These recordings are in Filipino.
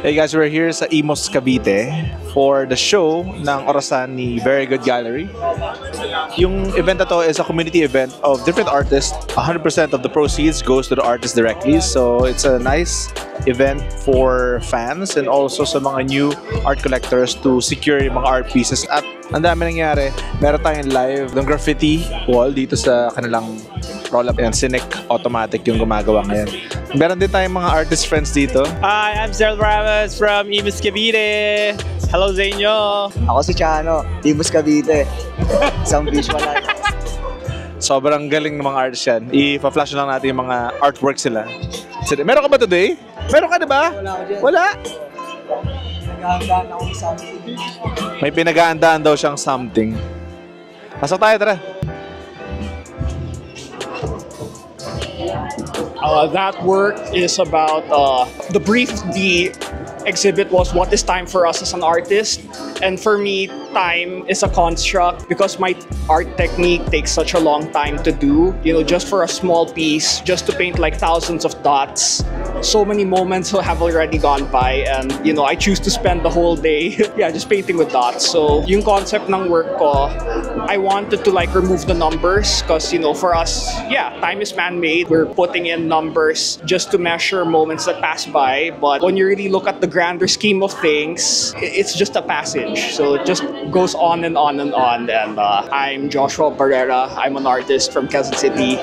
Hey guys, we're here sa Imus Cavite for the show ng Orasan ni Very Good Gallery. Yung event na to is a community event of different artists. 100% of the proceeds goes to the artist directly. So it's a nice event for fans and also sa mga new art collectors to secure yung mga art pieces. At ang dami nangyari, meron tayong live ng graffiti wall dito sa kanilang roll-up. Yan, Cynic Automatic yung gumagawa ngayon. Meron din tayong mga artist friends dito. Hi, I'm Zerl Ramos from Imus Cavite. Hello sa inyo. Ako si Chano, Imus Cavite. Isang visual artist. Sobrang galing ng mga artists yan. I-flash lang natin yung mga artwork sila. Meron ka ba today? Meron ka diba? Wala ako dyan. Wala? Naghahandaan ako ng something. May pinaghahandaan daw siyang something. Pasok tayo, tara. That work is about the brief. The exhibit was what is time for us as an artist, and for me, time is a construct because my art technique takes such a long time to do. You know, just for a small piece, just to paint like thousands of dots. So many moments have already gone by, and you know, I choose to spend the whole day, just painting with dots. So, yung concept ng work ko, I wanted to like remove the numbers because, you know, for us, time is man-made. We're putting in numbers just to measure moments that pass by. But when you really look at the grander scheme of things, it's just a passage. So it just goes on and on and on. And I'm Joshua Barrera. I'm an artist from Quezon City.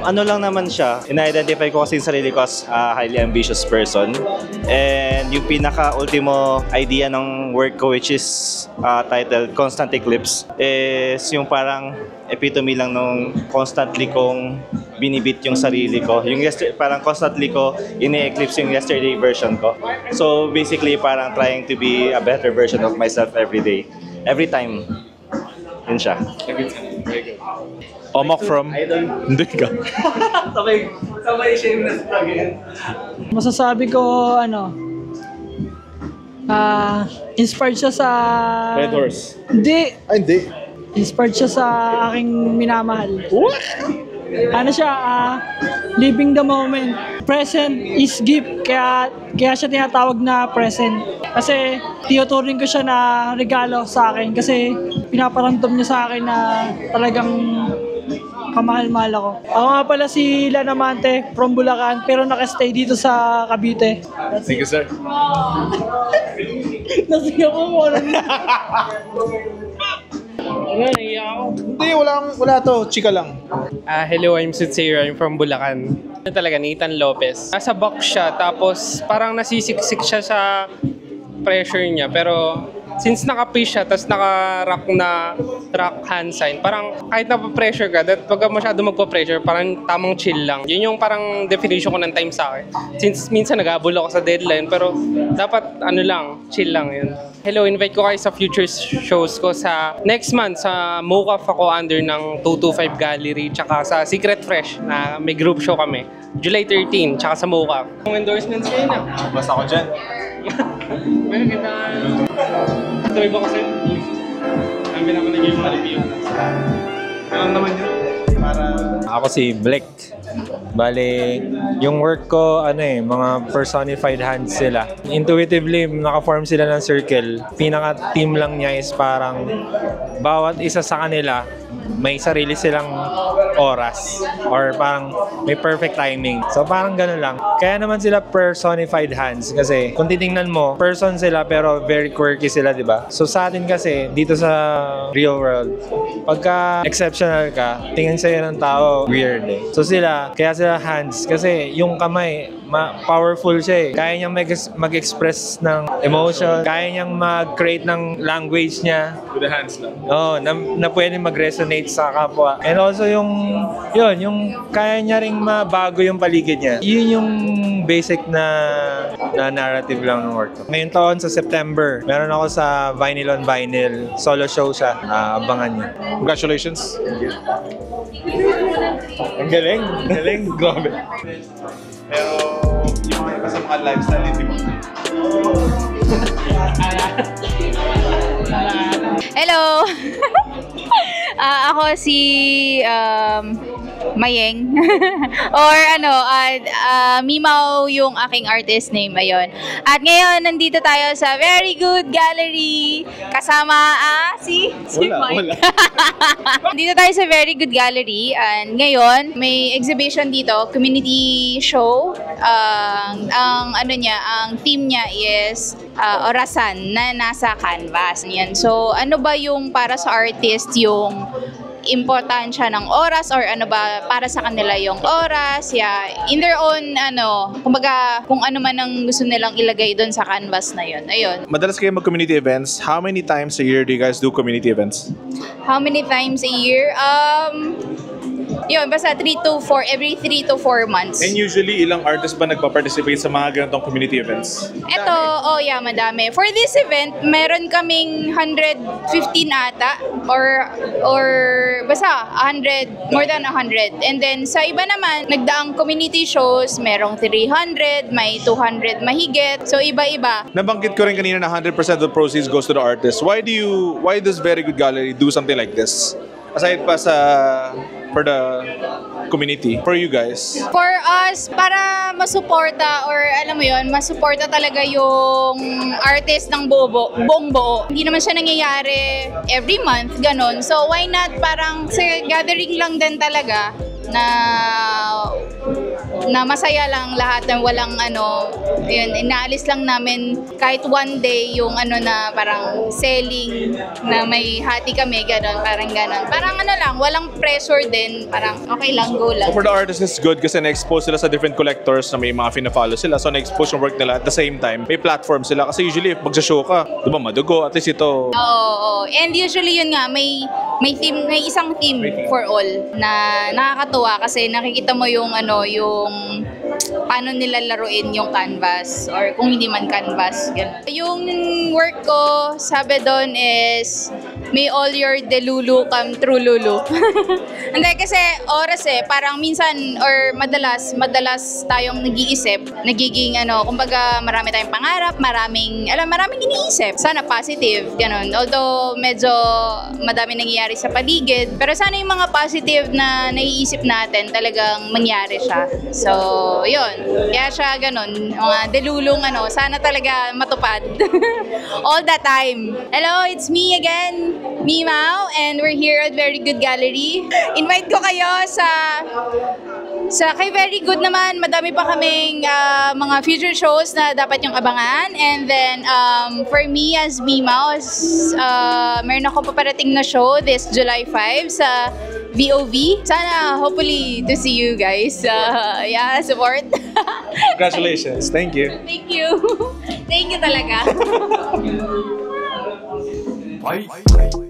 Ano lang naman siya, ina-identify ko kasi yung sarili ko as a highly ambitious person. And yung pinaka-ultimo idea ng work ko, which is titled Constant Eclipse, is yung parang epitome lang nung constantly kong binibit yung sarili ko. Yung parang constantly ko ini-eclipse yung yesterday version ko. So basically, parang trying to be a better version of myself every day. Every time. Yun siya. Very good. Omok from... Hindi ka. Sabay shameless again. Masasabi ko, inspired siya sa... Red Horse. Hindi. Ay, hindi. Inspired siya sa aking minamahal. What? Ano siya, living the moment. Present is gift, kaya siya tinatawag na present. Kasi tinuturing ko siya na regalo sa akin kasi pinaparamdam niya sa akin na talagang kamahal-mahal ako. Ako nga pala si Lan Amante from Bulacan pero nakastay dito sa Cavite. Thank you, sir. Nasiya ko mo. Hindi, wala to. Chika lang. Hello, I'm Sutseira. I'm from Bulacan. Ano talaga, Nathan Lopez. Nasa box siya, tapos parang nasisiksik siya sa pressure niya. Pero since naka-fish siya, tapos naka-rock na rock hand sign, parang kahit napapressure ka, pag masyado magpa-pressure, parang tamang chill lang. Yun yung parang definition ko ng time sa akin. Since minsan nag-abol ako sa deadline, pero dapat chill lang yun. Hello, invite ko kayo sa future shows ko sa next month sa MoCAF ako under ng 225 Gallery tsaka sa Secret Fresh na may group show kami. July 13 tsaka sa MoCAF. Kung endorsements kayo na. Basta ako dyan. Meron kita. Tuloy ba kasi? Kami naman nag-game review. Meron naman yun. Ako si Blake. Bale, yung work ko, mga personified hands sila. Intuitively, naka-form sila ng circle. Pinaka-team lang niya is parang bawat isa sa kanila, may sarili silang oras or parang may perfect timing. So parang gano'n lang. Kaya naman sila personified hands kasi kung titingnan mo, person sila pero very quirky sila, di ba? So sa atin kasi, dito sa real world, pagka exceptional ka, tingin sa'yo ng tao, weird eh. So kaya sila hands kasi yung kamay, powerful siya eh. Kaya niyang mag-express ng emotion, kaya niyang mag-create ng language niya. With the hands lang. Oo, na pwede mag-resonate sa kapwa. And also yung kaya niya ring mabago yung paligid niya. Yun yung basic na narrative lang ng work ko. Ngayong taon sa September, meron ako sa Vinyl on Vinyl. Solo show siya. Abangan niyo. Congratulations. Ang galing. Grabe. Pero yung mga iba sa mga lifestyle, hindi mo. Hello! Ako si Mayeng. Or Mimaw yung aking artist name. Ayun. At ngayon, nandito tayo sa Very Good Gallery. Kasama si Mike. Dito tayo sa Very Good Gallery. And ngayon, may exhibition dito, community show. Ang theme niya is orasan na nasa canvas. Yan. So, ano ba yung para sa artist yung importansya ng oras or ano ba para sa kanila yung oras, in their own kumbaga kung ano man ang gusto nilang ilagay doon sa canvas na yun. Ayun. Madalas kayo mag-community events. How many times a year do you guys do community events? How many times a year? Basta every 3 to 4 months. And usually, ilang artists ba nagpa-participate sa mga ganitong community events? Madami. For this event, meron kaming 115 ata or basta 100, more than 100. And then sa iba naman, nagdaang community shows, merong 300, may 200 mahigit. So iba-iba. Nabanggit ko rin kanina na 100% of the proceeds goes to the artist. Why does Very Good Gallery do something like this? Aside pa for the community, for you guys? For us, para masuporta or alam mo yon, masuporta talaga yung artist ng buong buo. Hindi naman siya nangyayari every month, ganon. So why not parang sa gathering lang din talaga na masaya lang lahat ng walang yun, inaalis lang namin kahit one day yung na parang selling na may hati kami, gano'n, parang gano'n. Parang lang, walang pressure din, parang okay lang, go lang. So for the artists, it's good kasi na-expose sila sa different collectors na may mga fina-follow sila. So na-expose yung work nila at the same time, may platform sila. Kasi usually, if magsha-show ka, diba, madugo, at least ito. Oo. And usually yun nga, may theme, may isang theme for all na nakakatuwa kasi nakikita mo yung yung paano nila laruin yung canvas or kung hindi man canvas. Ganun. Yung work ko, sabi doon is may all your delulu come true lulu. Hindi kasi oras parang minsan or madalas tayong nag-iisip, nagiging kumbaga marami tayong pangarap, maraming iniisip. Sana positive, ganun. Although medyo madami nangyayari sa paligid, pero sana yung mga positive na naiisip natin talagang mangyari siya. So, yun. Kaya siya ganun, mga delulong sana talaga matupad. All the time. Hello, it's me again, Mimaw, and we're here at Very Good Gallery. Invite ko kayo sa kay Very Good naman, madami pa kaming mga future shows na dapat yung abangan. And then, for me as Mimaw, meron ako paparating na show this July 5 sa VOV. Sana, hopefully, to see you guys. Support. Congratulations. Thank you. Thank you. Thank you talaga. Bye.